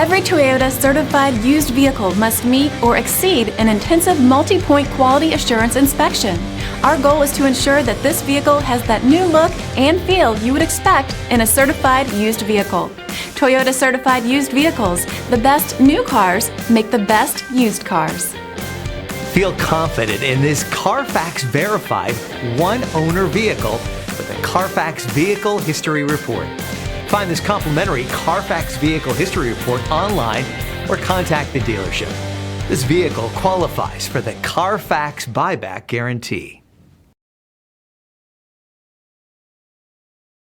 Every Toyota certified used vehicle must meet or exceed an intensive multi-point quality assurance inspection. Our goal is to ensure that this vehicle has that new look and feel you would expect in a certified used vehicle. Toyota certified used vehicles, the best new cars make the best used cars. Feel confident in this Carfax verified one-owner vehicle with a Carfax Vehicle History Report. Find this complimentary Carfax Vehicle History Report online or contact the dealership. This vehicle qualifies for the Carfax Buyback Guarantee.